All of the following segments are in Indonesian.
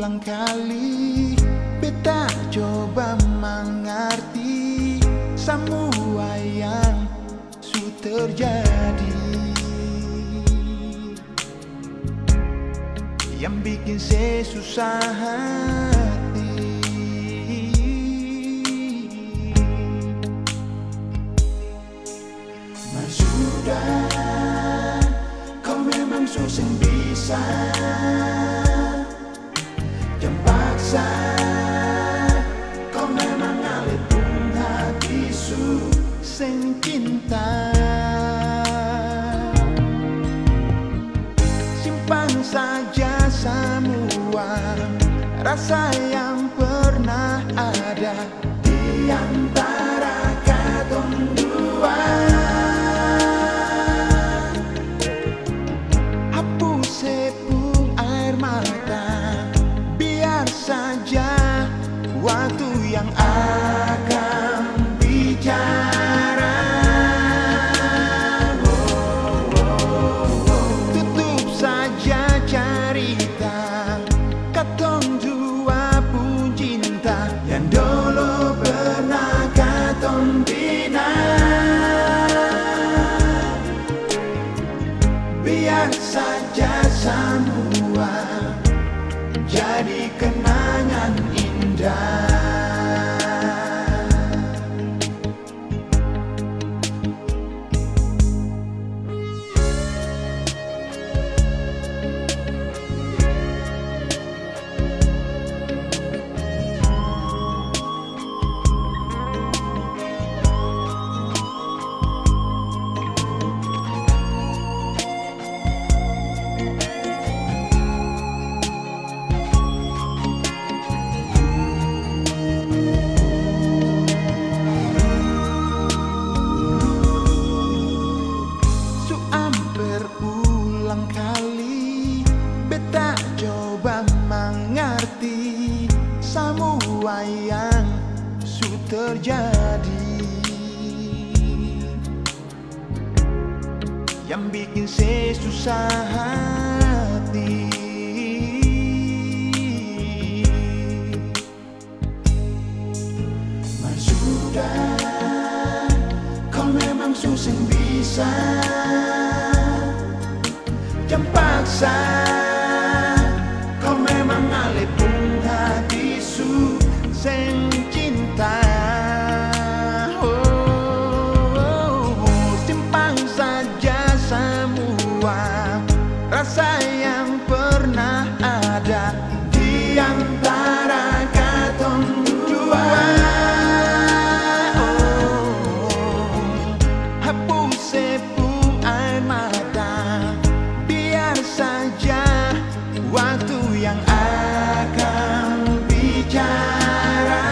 berulang kali beta coba mengerti semua yang sudah terjadi, yang bikin saya susah hati. Mas sudah, kau memang susah bisa jangan paksa, kau memang ngalipung hati sing cinta. Simpan saja semua rasa yang pernah ada di antara katong dua. Hapus sepung air mata, biar saja waktu yang akan bicara. Tutup saja cerita katong dua pun cinta yang dulu pernah katong bina. Biar saja semua jadi kenangan indah. Berulang kali beta coba mengerti semua yang sudah terjadi, yang bikin saya susah hati. Mas sudah, kau memang susah bisa jangan paksa, kau memang ngalipung hati sing cinta. Simpan saja semua rasa yang pernah ada di antara katong dua. Hapus sepung air mata, saja waktu yang akan bicara.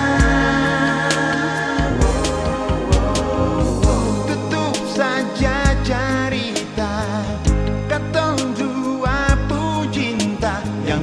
Tutup saja cerita katong dua pun cinta yang